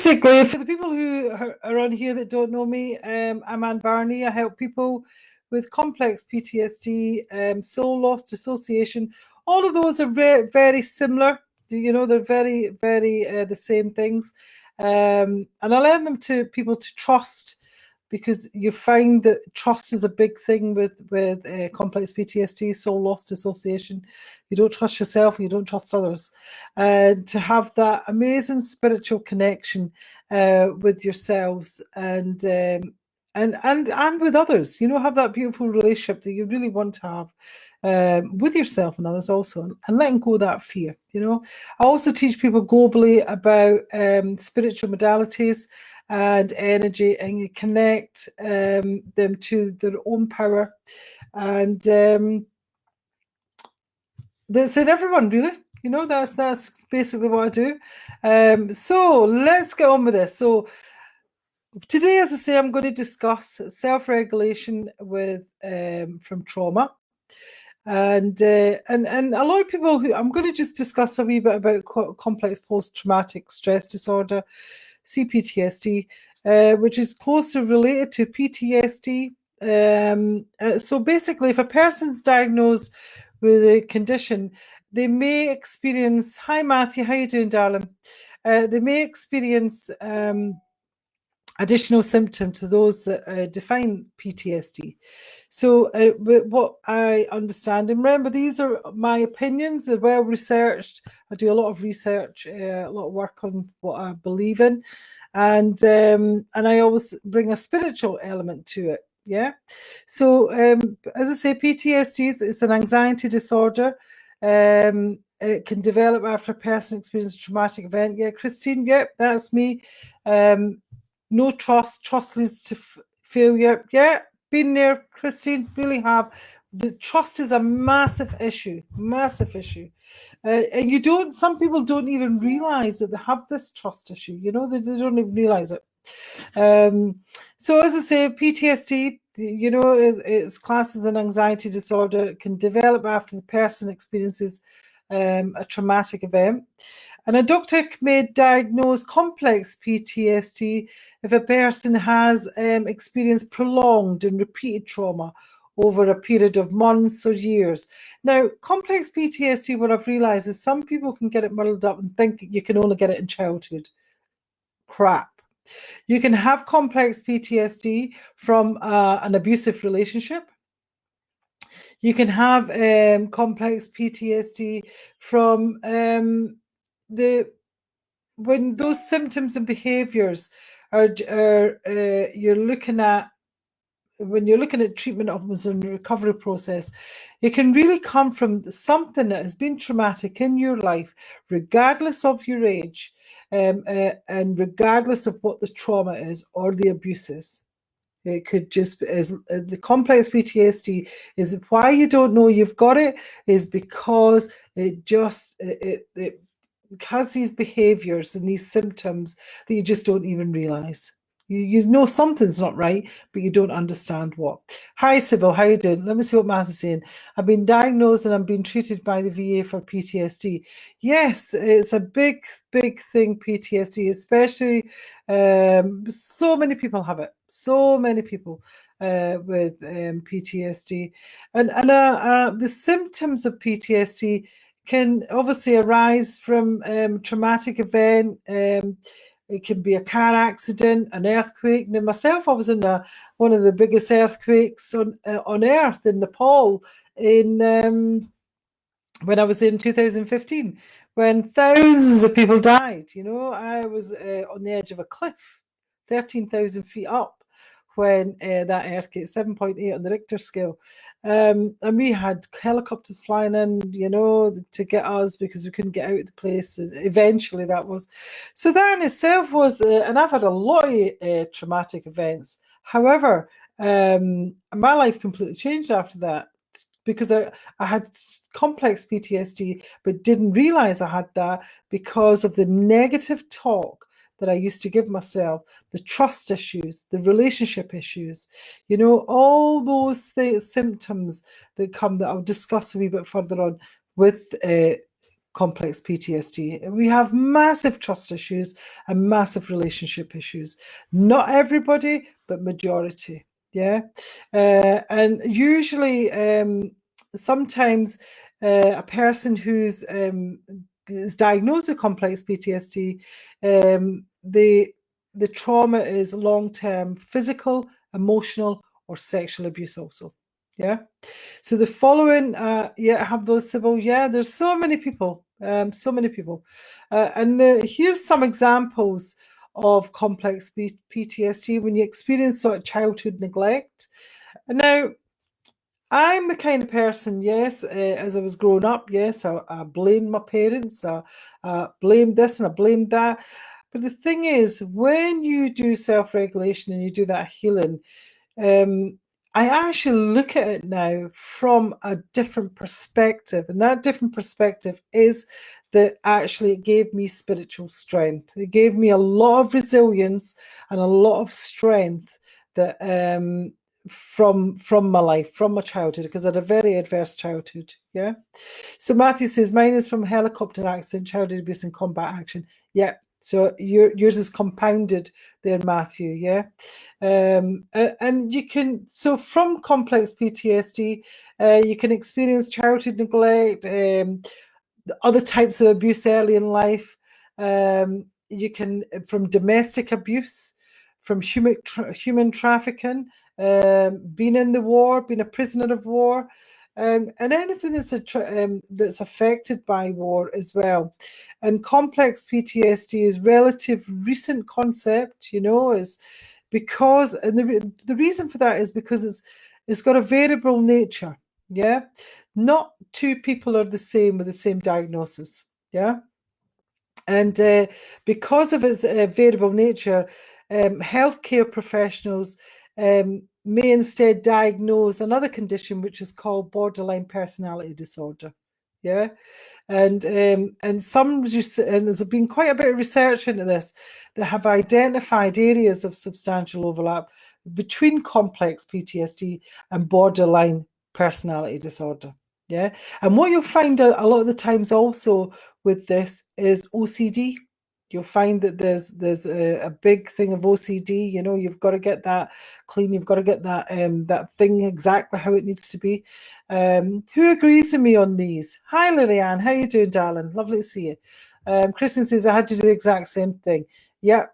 basically, for the people who are on here that don't know me, I'm Varney. I help people with complex PTSD, soul loss, dissociation. All of those are very, very similar. You know, they're very, very the same things. And I learn them to people to trust, because you find that trust is a big thing with complex PTSD, soul loss, dissociation. You don't trust yourself, you don't trust others. To have that amazing spiritual connection with yourselves and with others, you know, have that beautiful relationship that you really want to have with yourself and others also, and letting go of that fear. You know, I also teach people globally about spiritual modalities and energy, and you connect them to their own power, and that's in everyone, really. You know, that's basically what I do. So let's get on with this. So today, as I say, I'm going to discuss self-regulation with from trauma. And a lot of people who I'm going to just discuss a wee bit about complex post-traumatic stress disorder, C-Ptsd, which is closely related to PTSD. So basically, if a person's diagnosed with a condition, they may experience, hi Matthew, how you doing, darling? They may experience additional symptoms to those that define PTSD. So what I understand, and remember, these are my opinions, they're well researched. I do a lot of research, a lot of work on what I believe in, and I always bring a spiritual element to it. Yeah. So as I say, PTSD is an anxiety disorder. It can develop after a person experiences a traumatic event. Yeah, Christine, yeah, that's me. No trust leads to failure. Yeah, been there, Christine, really have. The trust is a massive issue, and you don't, some people don't even realize that they have this trust issue, you know, they don't even realize it. So as I say, PTSD, you know, is classed as an anxiety disorder. It can develop after the person experiences a traumatic event. And a doctor may diagnose complex PTSD if a person has experienced prolonged and repeated trauma over a period of months or years. Now, complex PTSD, what I've realized is some people can get it muddled up and think you can only get it in childhood. Crap. You can have complex PTSD from an abusive relationship. You can have complex PTSD from when those symptoms and behaviors are you're looking at, when you're looking at treatment options and the recovery process, it can really come from something that has been traumatic in your life, regardless of your age, and regardless of what the trauma is or the abuse is. It could just be, as the complex PTSD is why you don't know you've got it, is because it just it has these behaviors and these symptoms that you just don't even realize. You know something's not right, but you don't understand what. Hi, Sybil, how you doing? Let me see what Matt is saying. I've been diagnosed and I'm being treated by the VA for PTSD. Yes, it's a big thing, PTSD, especially so many people have it. So many people with PTSD. And the symptoms of PTSD can obviously arise from traumatic event. It can be a car accident, an earthquake. Now, myself, I was in one of the biggest earthquakes on Earth in Nepal in when I was in 2015, when thousands of people died. You know, I was on the edge of a cliff, 13,000 feet up, when that earthquake, 7.8 on the Richter scale. And we had helicopters flying in, you know, to get us because we couldn't get out of the place. Eventually that was. So that in itself was, and I've had a lot of traumatic events. However, my life completely changed after that, because I had complex PTSD, but didn't realize I had that because of the negative talk that I used to give myself, the trust issues, the relationship issues, you know, all those symptoms that come, that I'll discuss a wee bit further on with complex PTSD. We have massive trust issues and massive relationship issues. Not everybody, but majority. Yeah. And usually, sometimes a person who's is diagnosed with complex PTSD, the trauma is long-term physical, emotional, or sexual abuse also. Yeah. So the following, yeah, have those, Sybil. Yeah, there's so many people, so many people. And here's some examples of complex PTSD when you experience sort of childhood neglect. And now, I'm the kind of person, yes, as I was growing up, yes, I blamed my parents, I blamed this and I blamed that. But the thing is, when you do self-regulation and you do that healing, I actually look at it now from a different perspective. And that different perspective is that actually it gave me spiritual strength. It gave me a lot of resilience and a lot of strength that from my life, from my childhood, because I had a very adverse childhood. Yeah. So Matthew says, mine is from helicopter accident, childhood abuse and combat action. Yeah. So yours is compounded there, Matthew. Yeah. And you can, so from complex PTSD, you can experience childhood neglect, other types of abuse early in life. You can, from domestic abuse, from human trafficking, being in the war, being a prisoner of war, and anything that's affected by war as well. And complex PTSD is relative recent concept, you know, is because, and the reason for that is because it's got a variable nature. Yeah. Not two people are the same with the same diagnosis. Yeah. And because of its variable nature, healthcare professionals may instead diagnose another condition, which is called borderline personality disorder. Yeah. And there's been quite a bit of research into this that have identified areas of substantial overlap between complex PTSD and borderline personality disorder. Yeah. And what you'll find a lot of the times also with this is OCD. You'll find that there's a big thing of OCD. You know, you've got to get that clean. You've got to get that that thing exactly how it needs to be. Who agrees with me on these? Hi, Lilianne. How you doing, darling? Lovely to see you. Kristen says I had to do the exact same thing. Yeah,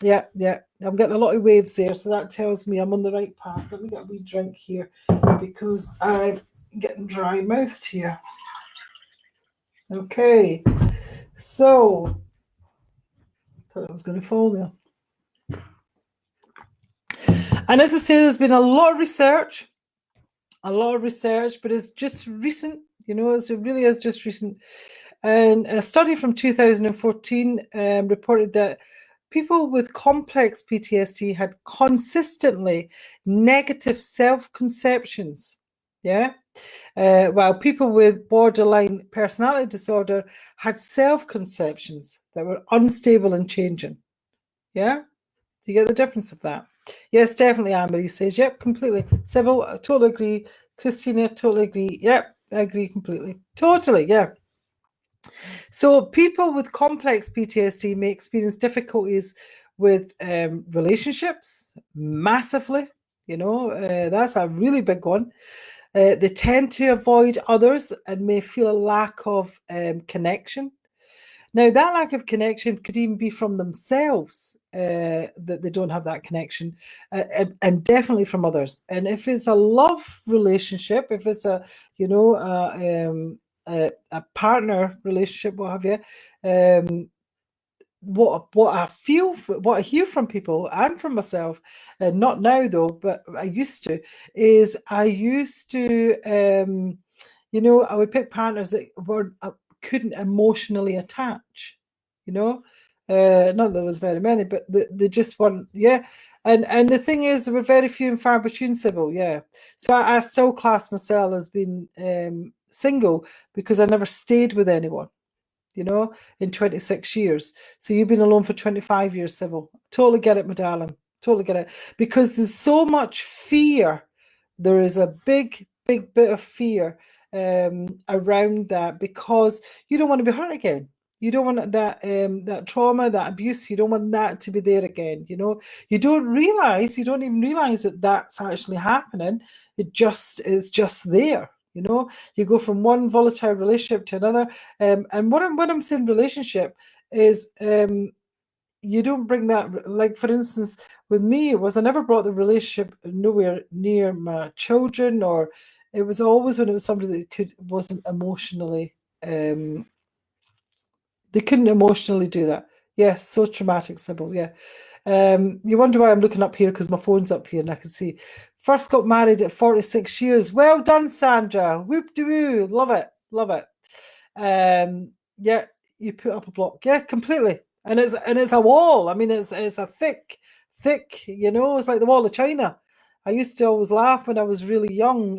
yeah, yeah. I'm getting a lot of waves there, so that tells me I'm on the right path. Let me get a wee drink here because I'm getting dry mouthed here. Okay, so thought I was going to fall there. And as I say, there's been a lot of research, but it's just recent, you know, it really is just recent. And a study from 2014 reported that people with complex PTSD had consistently negative self-conceptions. Yeah. While people with borderline personality disorder had self-conceptions that were unstable and changing. Yeah. You get the difference of that? Yes, definitely. Anne-Marie says, yep, completely. Sybil, I totally agree. Christina, totally agree. Yep, I agree completely. Totally, yeah. So people with complex PTSD may experience difficulties with relationships massively. You know, that's a really big one. They tend to avoid others and may feel a lack of connection. Now, that lack of connection could even be from themselves, that they don't have that connection, and definitely from others. And if it's a love relationship, if it's a, you know, a partner relationship, what have you, what I feel, what I hear from people and from myself, not now though, but I used to, is I used to, you know, I would pick partners that were couldn't emotionally attach, you know, not that there was very many, but they just weren't, yeah. And the thing is, there were very few and far between, Sybil, yeah. So I still class myself as being single because I never stayed with anyone, you know, in 26 years. So you've been alone for 25 years, Sybil. Totally get it, my darling. Totally get it. Because there's so much fear. There is a big bit of fear around that, because you don't want to be hurt again. You don't want that trauma, that abuse. You don't want that to be there again. You know, you don't even realize that that's actually happening. It's just there. You know, you go from one volatile relationship to another. And what I'm saying relationship is, you don't bring that, like, for instance, with me, it was I never brought the relationship nowhere near my children, or it was always when it was somebody that wasn't emotionally, they couldn't emotionally do that. Yes, so traumatic, Sybil. Yeah. You wonder why I'm looking up here, because my phone's up here and I can see. First got married at 46 years. Well done, Sandra. Whoop de woo. Love it. Love it. Yeah, you put up a block. Yeah, completely. And it's a wall. I mean, it's a thick, you know, it's like the wall of China. I used to always laugh when I was really young,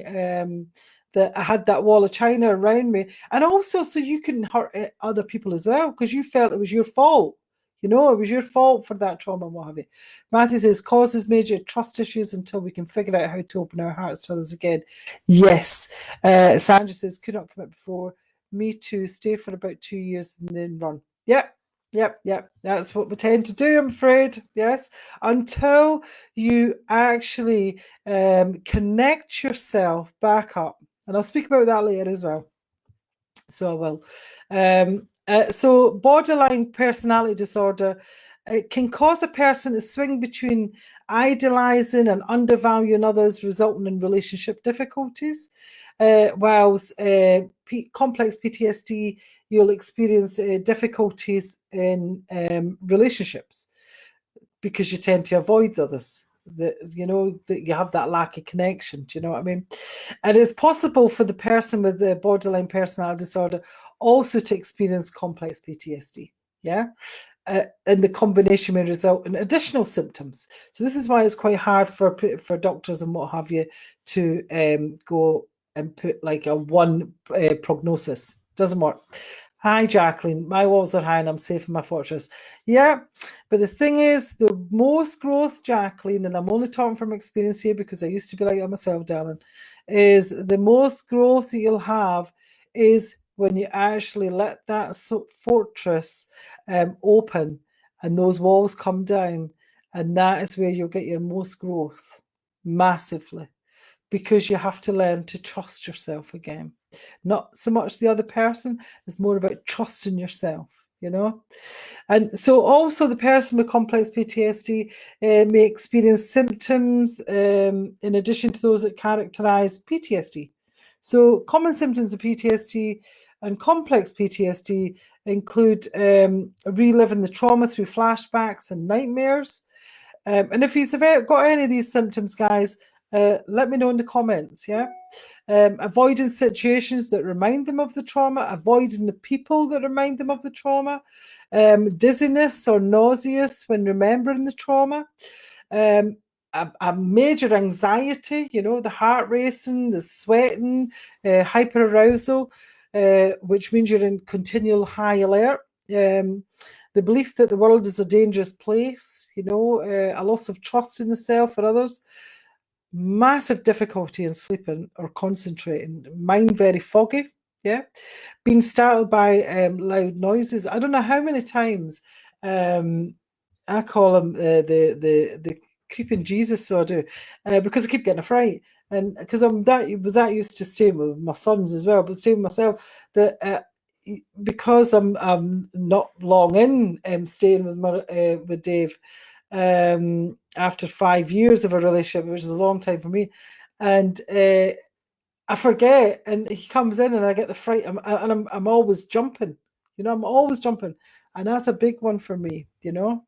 that I had that wall of China around me. And also so you can hurt other people as well, because you felt it was your fault. You know, it was your fault for that trauma and what have you. Matthew says, causes major trust issues until we can figure out how to open our hearts to others again. Yes. Sandra says, could not commit before. Me too. Stay for about 2 years and then run. Yep. That's what we tend to do, I'm afraid. Yes. Until you actually connect yourself back up. And I'll speak about that later as well. So I will. So borderline personality disorder, it can cause a person to swing between idolizing and undervaluing others, resulting in relationship difficulties. Whilst complex PTSD, you'll experience difficulties in relationships, because you tend to avoid others. That you have that lack of connection. Do you know what I mean? And it's possible for the person with the borderline personality disorder also to experience complex PTSD. Yeah. And the combination may result in additional symptoms. So this is why it's quite hard for doctors and what have you to go and put like a one prognosis. Doesn't work. Hi, Jacqueline. My walls are high and I'm safe in my fortress. Yeah, but the thing is, the most growth, Jacqueline, and I'm only talking from experience here because I used to be like that myself, darling, is the most growth that you'll have is when you actually let that fortress open and those walls come down. And that is where you'll get your most growth, massively, because you have to learn to trust yourself again. Not so much the other person, it's more about trusting yourself, you know? And so also the person with complex PTSD may experience symptoms in addition to those that characterize PTSD. So common symptoms of PTSD and complex PTSD include reliving the trauma through flashbacks and nightmares. And if you've got any of these symptoms, guys, let me know in the comments, yeah? Avoiding situations that remind them of the trauma, avoiding the people that remind them of the trauma, dizziness or nauseous when remembering the trauma, a major anxiety, you know, the heart racing, the sweating, hyperarousal, which means you're in continual high alert. The belief that the world is a dangerous place, you know, a loss of trust in the self or others, massive difficulty in sleeping or concentrating, mind very foggy, yeah, being startled by loud noises. I don't know how many times I call him the creeping Jesus, so I do, because I keep getting a fright, and because I'm that used to staying with my sons as well, but staying with myself, that because I'm not long in staying with Dave, after 5 years of a relationship, which is a long time for me, and I forget, and he comes in, and I get the fright, and I'm always jumping, you know, I'm always jumping, and that's a big one for me, you know.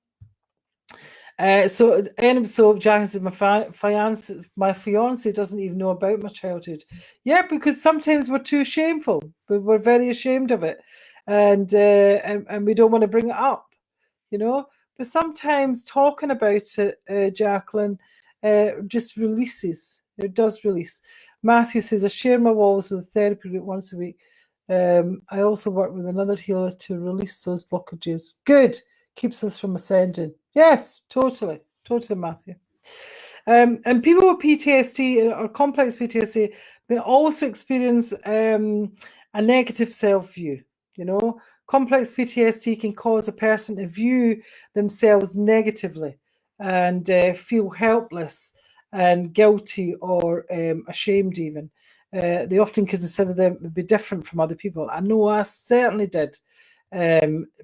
So Janice says my fiance doesn't even know about my childhood. Yeah, because sometimes we're too shameful. We're very ashamed of it, and we don't want to bring it up, you know. But sometimes talking about it, Jacqueline, just releases. It does release. Matthew says, I share my walls with a therapy group once a week. I also work with another healer to release those blockages. Good. Keeps us from ascending. Yes, totally, Matthew. And people with PTSD or complex PTSD may also experience a negative self-view. You know, complex PTSD can cause a person to view themselves negatively and feel helpless and guilty or ashamed even. They often consider them to be different from other people. I know I certainly did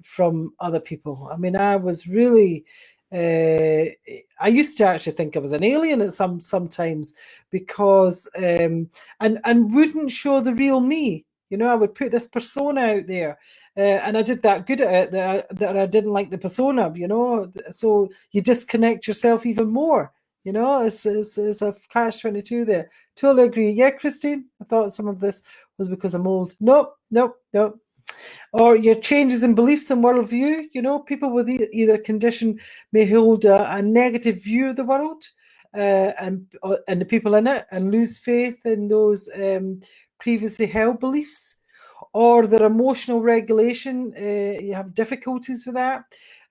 from other people. I mean, I was really... I used to actually think I was an alien at sometimes because and wouldn't show the real me. You know, I would put this persona out there, and I did that good at it that I didn't like the persona. You know, so you disconnect yourself even more. You know, it's a catch-22 there. Totally agree. Yeah, Christine, I thought some of this was because I'm old. Nope, nope, nope. Or your changes in beliefs and worldview. You know, people with either condition may hold a negative view of the world and the people in it, and lose faith in those previously held beliefs. Or their emotional regulation, you have difficulties with that.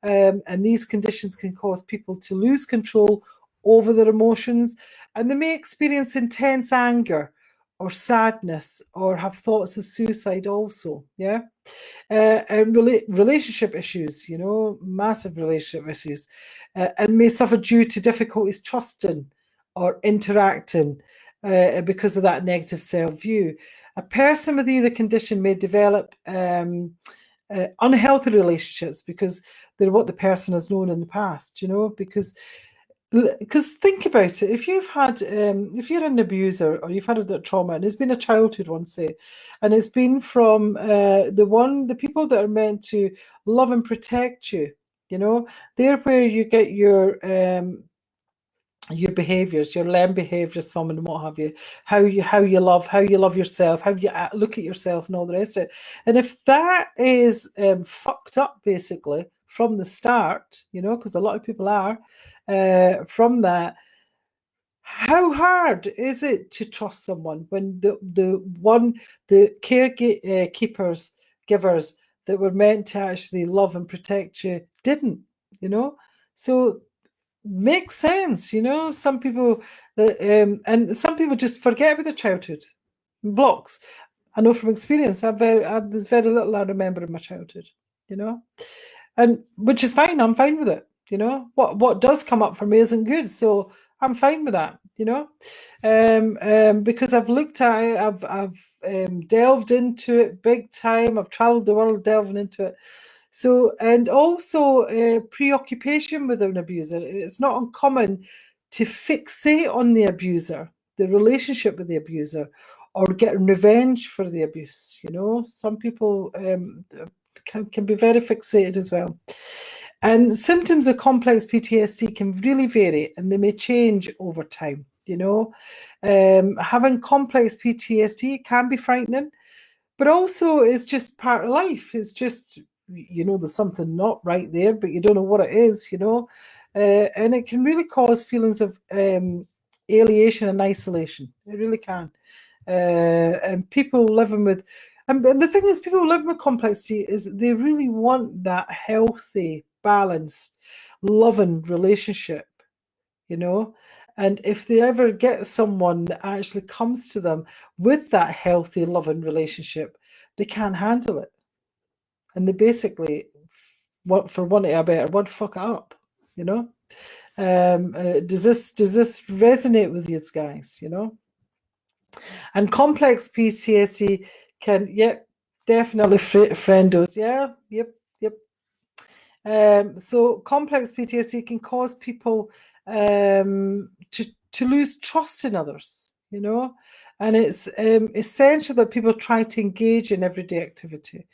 And these conditions can cause people to lose control over their emotions, and they may experience intense anger or sadness or have thoughts of suicide also. Yeah. And relationship issues, you know, massive relationship issues, and may suffer due to difficulties trusting or interacting because of that negative self-view. A person with either condition may develop unhealthy relationships because they're what the person has known in the past, you know, because think about it. If you've had, if you're an abuser or you've had a trauma and it's been a childhood one, say, and it's been from the people that are meant to love and protect you, you know, they're where you get your behaviors, your learned behaviors from, and what have you, how you love yourself, how you look at yourself, and all the rest of it. And if that is fucked up basically from the start, you know, because a lot of people are from that, how hard is it to trust someone when the carekeepers, givers that were meant to actually love and protect you didn't, you know? So makes sense, you know. Some people and some people just forget about their childhood, blocks. I know from experience. There's very little I remember in my childhood, you know, and which is fine. I'm fine with it, you know. What does come up for me isn't good, so I'm fine with that, you know, because I've looked at it, I've delved into it big time. I've traveled the world delving into it. So, and also preoccupation with an abuser. It's not uncommon to fixate on the abuser, the relationship with the abuser, or getting revenge for the abuse. You know, some people can be very fixated as well. And symptoms of complex PTSD can really vary, and they may change over time. You know, having complex PTSD can be frightening, but also it's just part of life. It's just, you know, there's something not right there, but you don't know what it is, you know. And it can really cause feelings of alienation and isolation. It really can. And people living with, and the thing is, people living with complexity is they really want that healthy, balanced, loving relationship, you know. And if they ever get someone that actually comes to them with that healthy, loving relationship, they can't handle it. And they basically, for wanting a better word, fuck it up, you know. Does this resonate with these guys, you know? And complex PTSD can, yep, definitely friendos, yeah, yep, yep. So complex PTSD can cause people to lose trust in others, you know, and it's essential that people try to engage in everyday activity.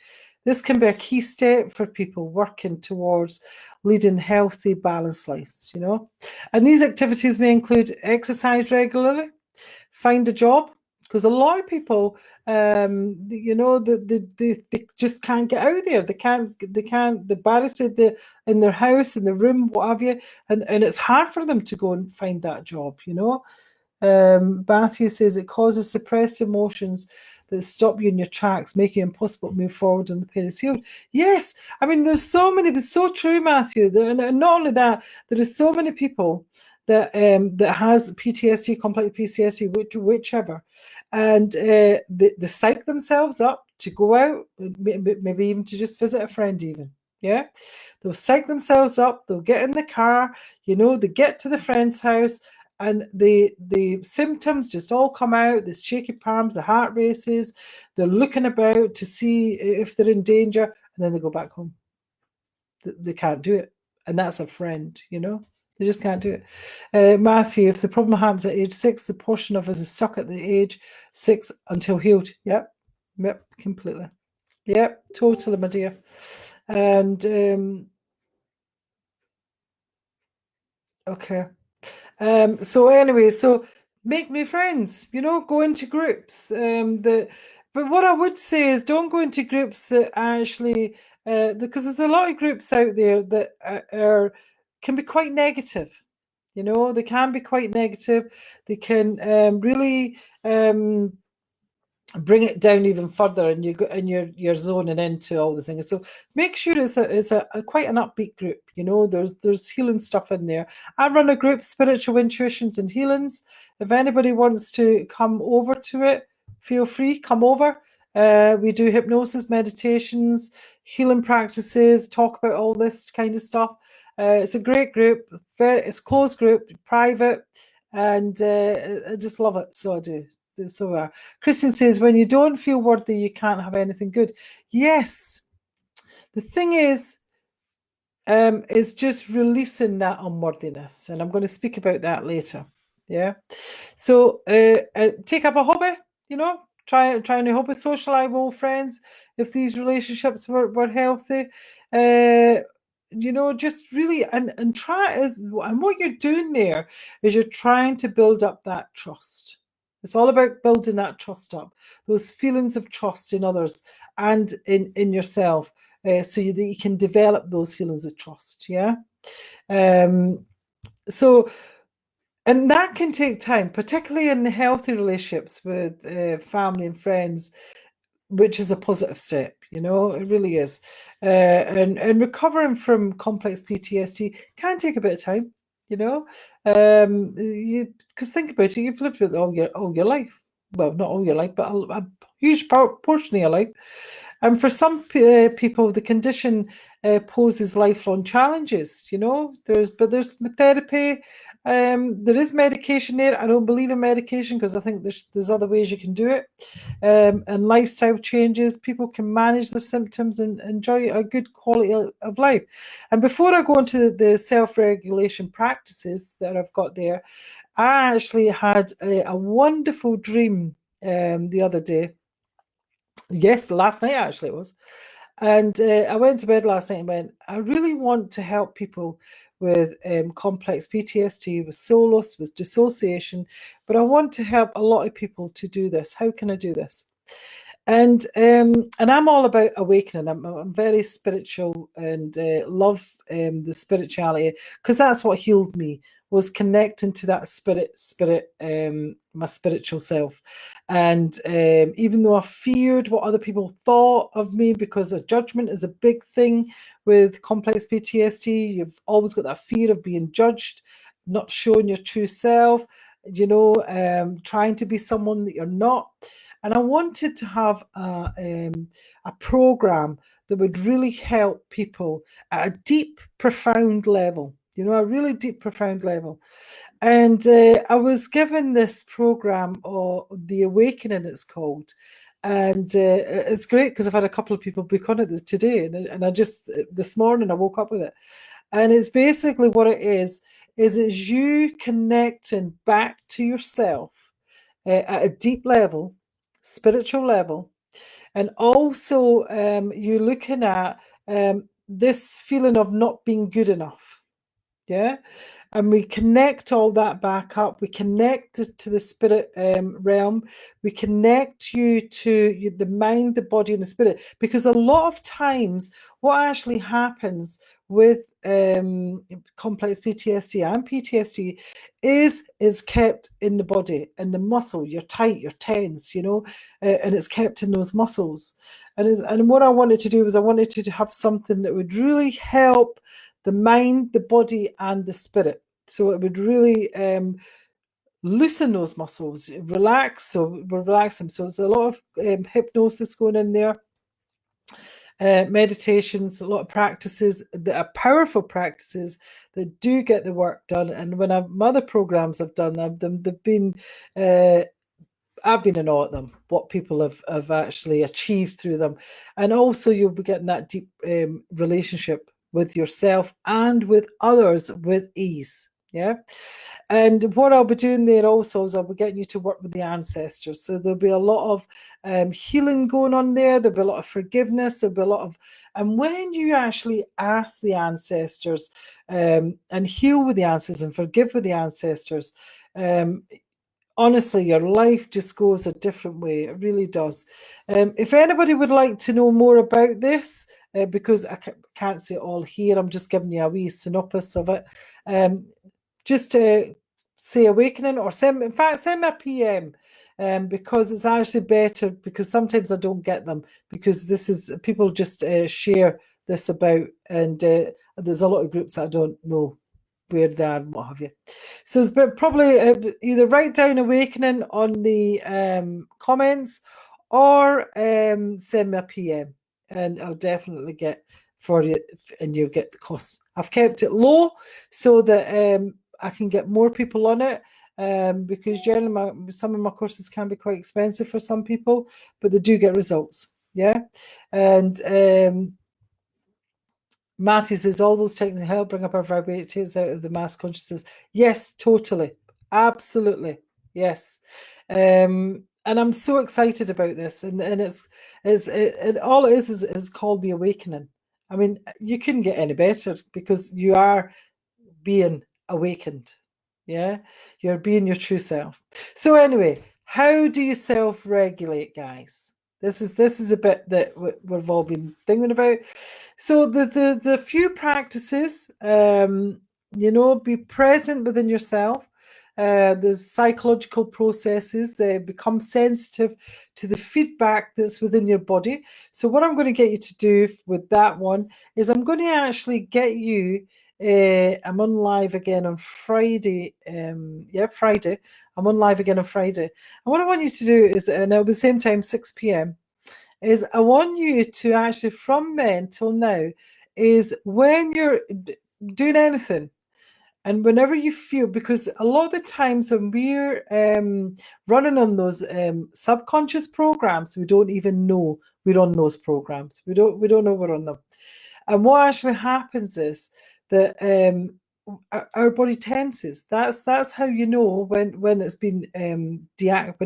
This can be a key step for people working towards leading healthy, balanced lives, you know. And these activities may include exercise regularly, find a job, because a lot of people, you know, they just can't get out there. They can't, they're barricaded in their house, in their room, what have you, and it's hard for them to go and find that job, you know. Matthew says it causes suppressed emotions that stop you in your tracks, making it impossible to move forward and the pain is healed. Yes, I mean, there's so many, it's so true, Matthew. And not only that, there is so many people that has PTSD, complex PTSD, whichever, and they psych themselves up to go out, maybe even to just visit a friend, even. Yeah, they'll psych themselves up. They'll get in the car. They get to the friend's house, and the symptoms just all come out. There's shaky palms, the heart races. They're looking about to see if they're in danger, and then they go back home. They can't do it, and that's a friend. They just can't do it. Matthew, if the problem happens at age 6, the portion of us is stuck at the age 6 until healed. Yep, completely. Yep, totally, my dear. And okay. So anyway, so make new friends, go into groups. But what I would say is don't go into groups that actually, because there's a lot of groups out there that can be quite negative. They can be quite negative. They can really bring it down even further, and you're zoning into all the things. So make sure it's a quite an upbeat group. There's healing stuff in there. I run a group, Spiritual Intuitions and Healings. If anybody wants to come over to it, feel free, come over. We do hypnosis, meditations, healing practices, talk about all this kind of stuff. It's a great group. It's a closed group, private, and I just love it. So I do. So Christian says, when you don't feel worthy, you can't have anything good. Yes. The thing is just releasing that unworthiness. And I'm going to speak about that later. Yeah. So take up a hobby, try a new hobby, socialize with old friends if these relationships were healthy. Just really and try and what you're doing there is you're trying to build up that trust. It's all about building that trust up, those feelings of trust in others and in yourself, so that you can develop those feelings of trust. Yeah. So, and that can take time, particularly in healthy relationships with family and friends, which is a positive step. It really is. And recovering from complex PTSD can take a bit of time. Because think about it, you've lived with it all your life. Well, not all your life, but a huge portion of your life. And for some people, the condition poses lifelong challenges. There's therapy. There is medication there. I don't believe in medication because I think there's other ways you can do it. And lifestyle changes. People can manage their symptoms and enjoy a good quality of life. And before I go into the self-regulation practices that I've got there, I actually had a wonderful dream the other day. Yes, last night actually it was. And I went to bed last night and went, I really want to help people with complex PTSD, with solace, with dissociation, but I want to help a lot of people to do this. How can I do this? And I'm all about awakening. I'm very spiritual and love the spirituality, because that's what healed me, was connecting to that spirit, my spiritual self. And even though I feared what other people thought of me, because a judgment is a big thing with complex PTSD, you've always got that fear of being judged, not showing your true self, trying to be someone that you're not. And I wanted to have a program that would really help people at a deep, profound level, a really deep, profound level. And I was given this program, or The Awakening it's called. And it's great because I've had a couple of people book on it today. And I just, this morning, I woke up with it. And it's basically what it is it's you connecting back to yourself at a deep level, spiritual level, and also you're looking at this feeling of not being good enough. Yeah. And we connect all that back up. We connect to the spirit realm. We connect you to the mind, the body, and the spirit. Because a lot of times, what actually happens with complex PTSD and PTSD is kept in the body, in the muscle. You're tight, you're tense, and it's kept in those muscles. And what I wanted to do was I wanted to have something that would really help the mind, the body, and the spirit. So it would really loosen those muscles, relax. So we'll relax them. So there's a lot of hypnosis going in there. Meditations, a lot of practices that are powerful practices that do get the work done. And when other programs have done them, they've been, I've been in awe at them, what people have actually achieved through them. And also you'll be getting that deep relationship with yourself and with others with ease. Yeah. And what I'll be doing there also is I'll be getting you to work with the ancestors. So there'll be a lot of healing going on there. There'll be a lot of forgiveness. There'll be a lot of, and when you actually ask the ancestors and heal with the ancestors and forgive with the ancestors, honestly, your life just goes a different way. It really does. If anybody would like to know more about this, because I can't say it all here, I'm just giving you a wee synopsis of it. Just say awakening, or send me a PM, because it's actually better, because sometimes I don't get them, because this is, people just share this about, and there's a lot of groups that I don't know where they are and what have you. So it's probably either write down awakening on the comments, or send me a PM, and I'll definitely get for you, and you'll get the costs. I've kept it low so that I can get more people on it, because generally some of my courses can be quite expensive for some people, but they do get results. Yeah. And Matthew says all those techniques help bring up our vibrations out of the mass consciousness. Yes, totally. Absolutely. Yes. And I'm so excited about this. And all it is called the awakening. I mean, you couldn't get any better, because you are being awakened. Yeah. You're being your true self. So anyway, how do you self-regulate, guys? This is a bit that we've all been thinking about. So the few practices, be present within yourself. There's psychological processes. Become sensitive to the feedback that's within your body. So what I'm going to get you to do with that one is I'm going to actually get you. I'm on live again on Friday. Friday. I'm on live again on Friday. And what I want you to do is, and at the same time, 6 p.m. is I want you to actually, from then till now, is when you're doing anything, and whenever you feel, because a lot of the times when we're running on those subconscious programs, we don't even know we're on those programs. We don't know we're on them. And what actually happens is that our body tenses. That's how you know when it's been when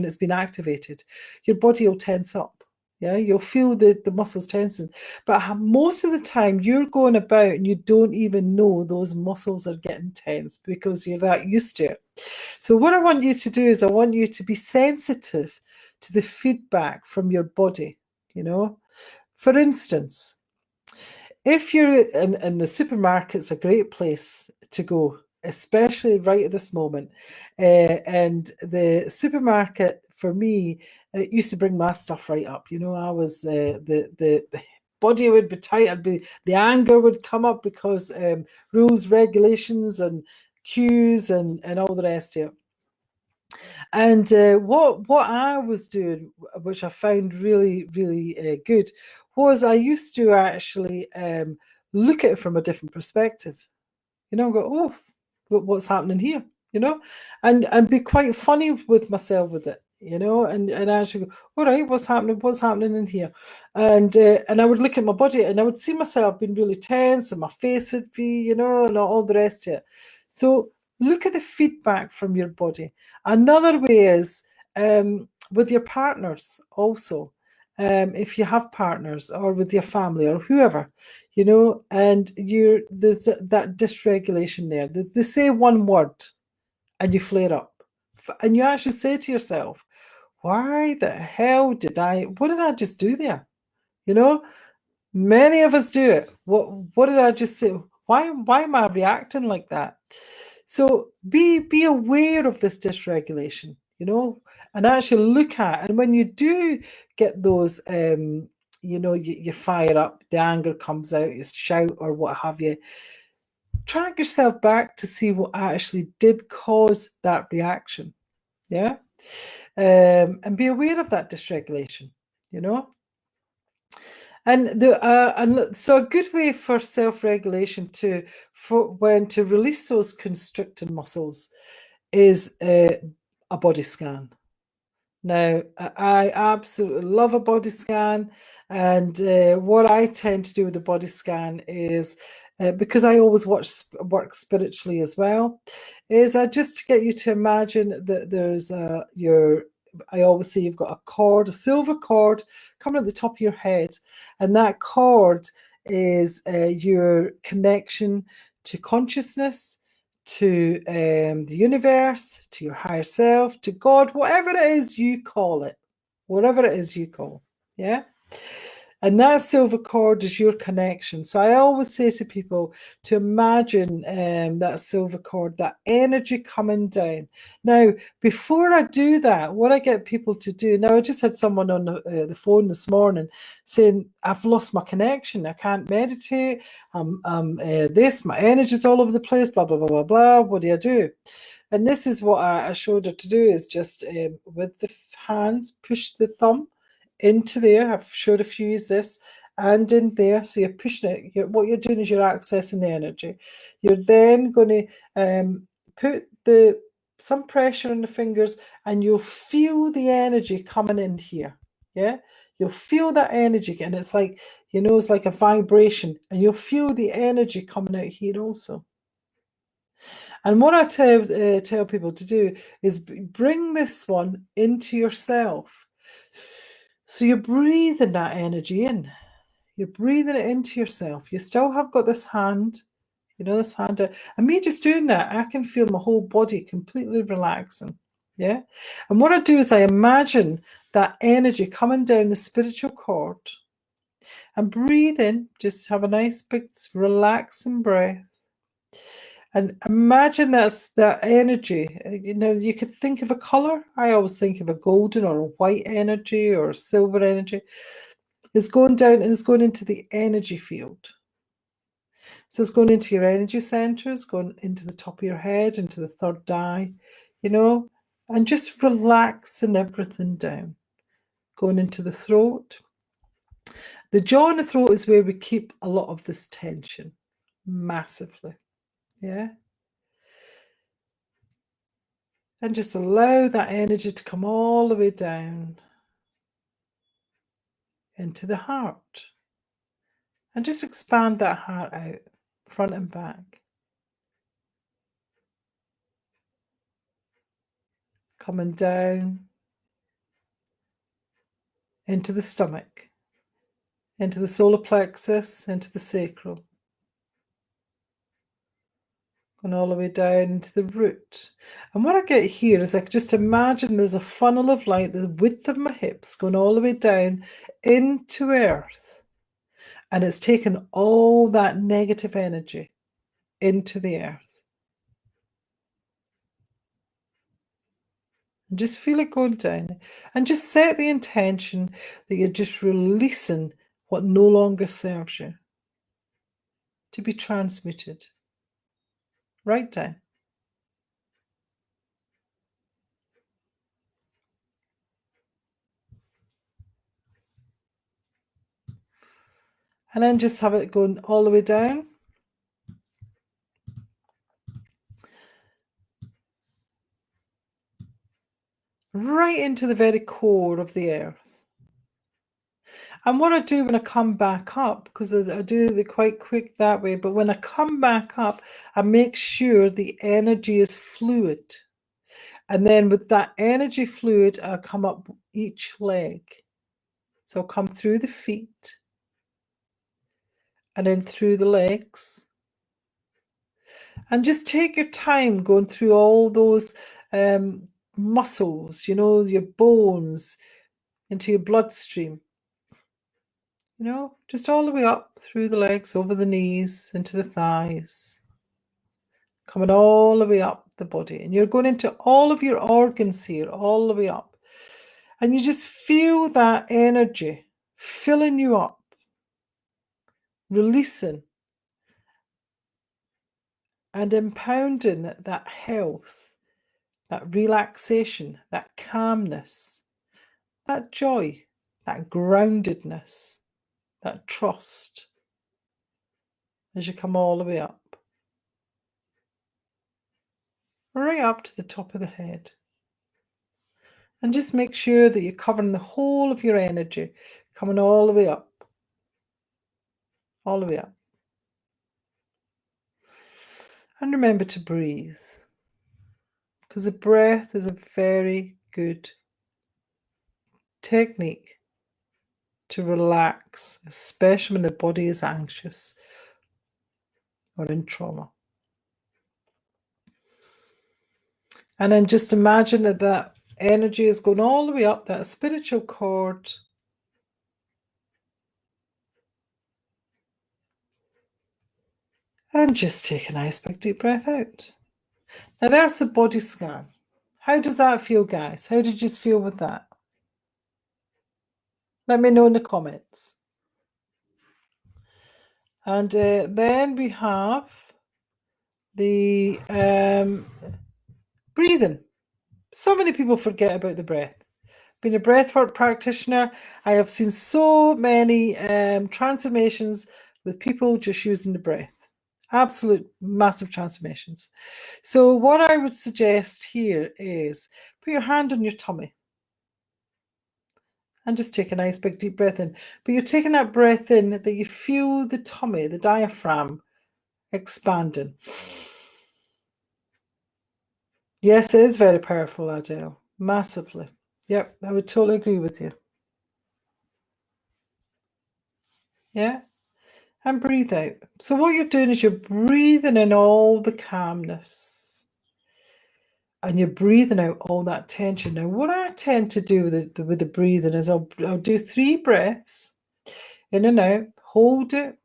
it's been activated. Your body will tense up. Yeah, you'll feel the muscles tensing. But most of the time, you're going about and you don't even know those muscles are getting tense, because you're that used to it. So what I want you to do is I want you to be sensitive to the feedback from your body. For instance, if you're in the supermarket's a great place to go, especially right at this moment. And the supermarket for me, it used to bring my stuff right up. I was the body would be tight. The anger would come up, because rules, regulations, and cues, and all the rest of it. And what I was doing, which I found really, really good, was I used to actually look at it from a different perspective. Go, oh, what's happening here? And be quite funny with myself with it. And actually go, all right, what's happening in here? And I would look at my body, and I would see myself being really tense, and my face would be, and all the rest of it. So look at the feedback from your body. Another way is with your partners also. If you have partners, or with your family, or whoever, and there's that dysregulation there. They say one word and you flare up, and you actually say to yourself, why the hell what did I just do there? Many of us do it. What did I just say? Why am I reacting like that? So be aware of this dysregulation, and actually look at, and when you do get those you fire up, the anger comes out, you shout or what have you, track yourself back to see what actually did cause that reaction. Yeah. And be aware of that dysregulation, you know. And so a good way for self-regulation for when to release those constricted muscles is a body scan. Now, I absolutely love a body scan, and what I tend to do with the body scan is, because I always work spiritually as well, is I just to get you to imagine that there's I always say you've got a cord, a silver cord, coming at the top of your head, and that cord is your connection to consciousness, to the universe, to your higher self, to God, whatever it is you call it, whatever it is you call, yeah? And that silver cord is your connection. So I always say to people to imagine that silver cord, that energy coming down. Now, before I do that, what I get people to do, now I just had someone on the phone this morning saying, I've lost my connection. I can't meditate. My energy's all over the place, blah, blah, blah, blah, blah. What do I do? And this is what I showed her to do is just with the hands, push the thumb into there. I've showed a few use this, and in there. So you're pushing it. What you're doing is you're accessing the energy. You're then going to put some pressure on the fingers, and you'll feel the energy coming in here. Yeah, you'll feel that energy, and it's like, it's like a vibration, and you'll feel the energy coming out here also. And what I tell people to do is bring this one into yourself. So you're breathing that energy in. You're breathing it into yourself. You still have got this hand, this hand. And me just doing that, I can feel my whole body completely relaxing. Yeah. And what I do is I imagine that energy coming down the spiritual cord and breathe in. Just have a nice big relaxing breath. And imagine that energy. You could think of a color. I always think of a golden or a white energy or a silver energy. It's going down and it's going into the energy field. So it's going into your energy centers, going into the top of your head, into the third eye, and just relaxing everything down. Going into the throat. The jaw and the throat is where we keep a lot of this tension, massively. Yeah. And just allow that energy to come all the way down into the heart. And just expand that heart out, front and back. Coming down into the stomach, into the solar plexus, into the sacral. Going all the way down into the root. And what I get here is I can just imagine there's a funnel of light, the width of my hips, going all the way down into earth. And it's taken all that negative energy into the earth. And just feel it going down. And just set the intention that you're just releasing what no longer serves you to be transmuted. Right down. And then just have it going all the way down. Right into the very core of the earth. And what I do when I come back up, because I do it quite quick that way, but when I come back up, I make sure the energy is fluid. And then with that energy fluid, I come up each leg. So I'll come through the feet and then through the legs. And just take your time going through all those muscles, your bones, into your bloodstream. Just all the way up through the legs, over the knees, into the thighs, coming all the way up the body. And you're going into all of your organs here, all the way up. And you just feel that energy filling you up, releasing. and impounding that health, that relaxation, that calmness, that joy, that groundedness, that trust as you come all the way up. Right up to the top of the head. And just make sure that you're covering the whole of your energy, coming all the way up. All the way up. And remember to breathe. Because the breath is a very good technique to relax, especially when the body is anxious or in trauma. And then just imagine that energy is going all the way up that spiritual cord. And just take a nice big deep breath out. Now that's the body scan. How does that feel, guys? How did you feel with that? Let me know in the comments. And then we have the breathing. So many people forget about the breath. Being a breathwork practitioner, I have seen so many transformations with people just using the breath. Absolute massive transformations. So what I would suggest here is put your hand on your tummy and just take a nice big deep breath in. But you're taking that breath in that you feel the tummy, the diaphragm expanding. Yes, it is very powerful, Adele. Massively. Yep, I would totally agree with you. Yeah? And breathe out. So what you're doing is you're breathing in all the calmness. And you're breathing out all that tension. Now, what I tend to do with the breathing is I'll do 3 breaths in and out, hold it.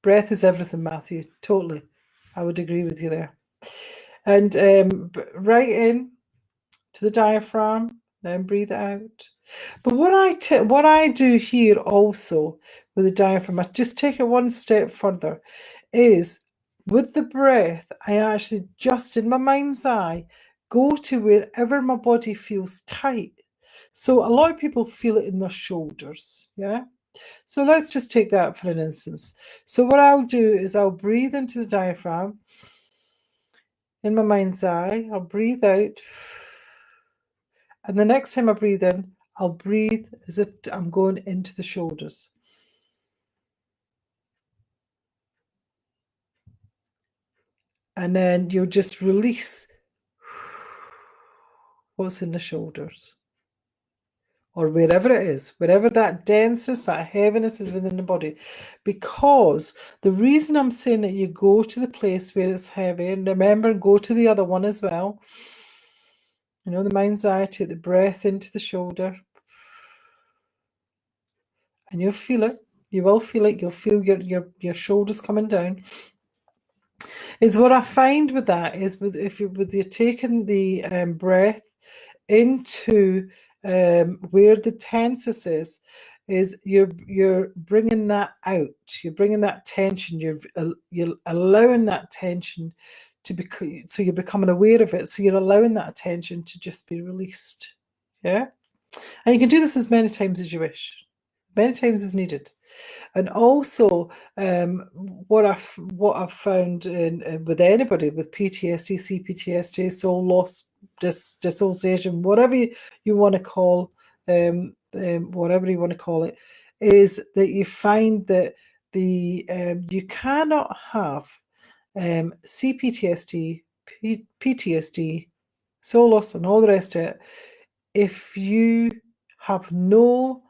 Breath is everything, Matthew. Totally. I would agree with you there. And right in to the diaphragm, then breathe it out. But what I do here also with the diaphragm, I just take it one step further, is with the breath, I actually just in my mind's eye go to wherever my body feels tight. So a lot of people feel it in their shoulders, yeah? So let's just take that for an instance. So what I'll do is I'll breathe into the diaphragm in my mind's eye, I'll breathe out. And the next time I breathe in, I'll breathe as if I'm going into the shoulders. And then you'll just release what's in the shoulders. Or wherever it is, wherever that denseness, that heaviness is within the body. Because the reason I'm saying that you go to the place where it's heavy, and remember, go to the other one as well. You know, the mind's eye, take the breath into the shoulder. And you'll feel it. You will feel it. You'll feel your shoulders coming down. Is what I find with that is if you're taking the breath into where the tensus is you're bringing that out. You're bringing that tension. You're allowing that tension to be. So you're becoming aware of it. So you're allowing that tension to just be released. Yeah, and you can do this as many times as you wish. Many times as needed. And also, what I've found with anybody with PTSD, C-Ptsd, soul loss, dissociation, whatever you want to call, whatever you want to call it, is that you find that you cannot have C-Ptsd, PTSD, soul loss, and all the rest of it if you have no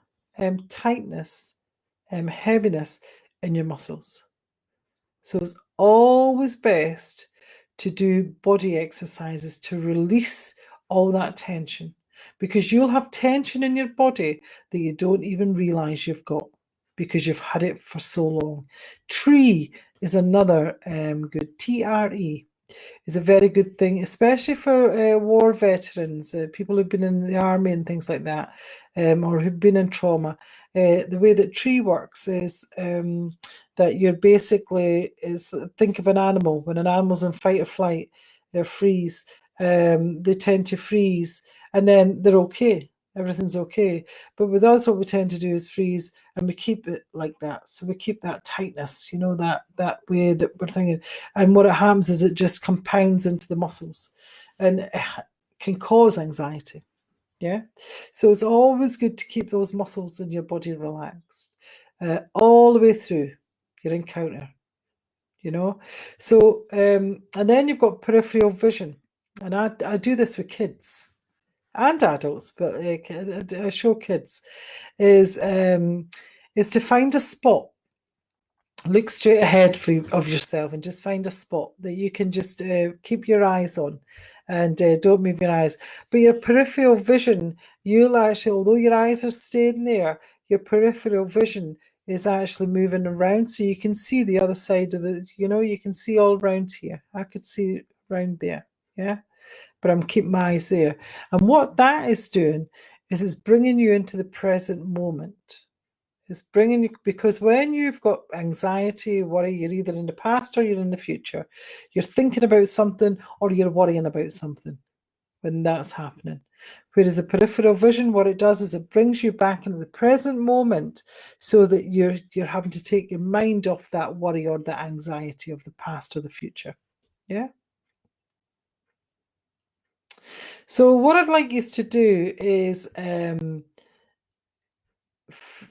tightness, heaviness in your muscles. So it's always best to do body exercises to release all that tension, because you'll have tension in your body that you don't even realize you've got because you've had it for so long. Tree is another good, TRE is a very good thing, especially for war veterans, people who've been in the army and things like that. or who've been in trauma. The way that tree works is that you're basically, think of an animal. When an animal's in fight or flight, they freeze. They tend to freeze, and then they're okay. Everything's okay. But with us, what we tend to do is freeze, and we keep it like that. So we keep that tightness, that way that we're thinking. And what it happens is it just compounds into the muscles, and it can cause anxiety. Yeah. So it's always good to keep those muscles in your body relaxed all the way through your encounter. So and then you've got peripheral vision, and I do this with kids and adults, but I show kids is to find a spot. Look straight ahead of yourself and just find a spot that you can just keep your eyes on, and don't move your eyes. But your peripheral vision, you'll actually, although your eyes are staying there, your peripheral vision is actually moving around, so you can see the other side of you can see all around here. I could see around there, yeah? But I'm keeping my eyes there. And what that is doing is it's bringing you into the present moment. It's bringing you, because when you've got anxiety, worry, you're either in the past or you're in the future. You're thinking about something or you're worrying about something when that's happening. Whereas the peripheral vision, what it does is it brings you back into the present moment, so that you're having to take your mind off that worry or the anxiety of the past or the future. Yeah. So what I'd like you to do is,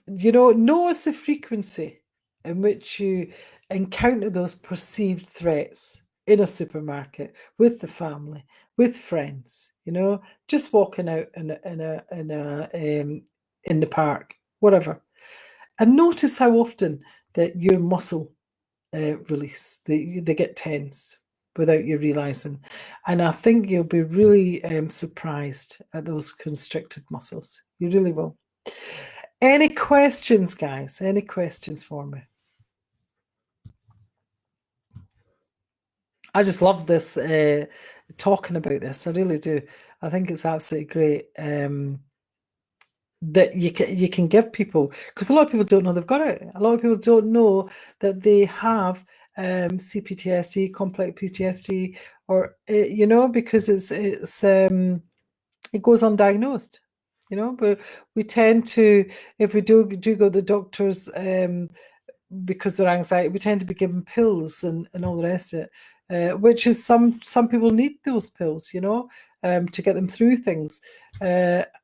notice the frequency in which you encounter those perceived threats in a supermarket, with the family, with friends, just walking out in the park, whatever. And notice how often that your muscle release, they get tense without you realizing. And I think you'll be really surprised at those constricted muscles. You really will. Any questions, guys? Any questions for me? I just love this, talking about this. I really do. I think it's absolutely great that you can give people, because a lot of people don't know they've got it. A lot of people don't know that they have C-Ptsd, complex-ptsd, or because it goes undiagnosed. But we tend to, if we do go to the doctors, because of their anxiety, we tend to be given pills and all the rest of it, which is some people need those pills, to get them through things.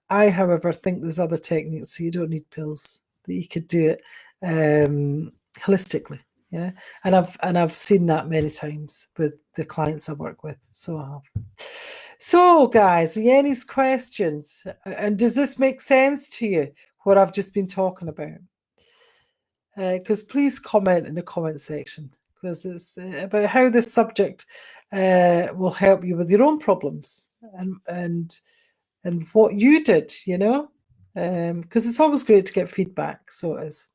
I, however, think there's other techniques, so you don't need pills, that you could do it holistically. Yeah, and I've seen that many times with the clients I work with. So I have. So, guys, any questions? And does this make sense to you, what I've just been talking about? Because please comment in the comment section, because it's about how this subject will help you with your own problems and what you did, because it's always great to get feedback. So it is.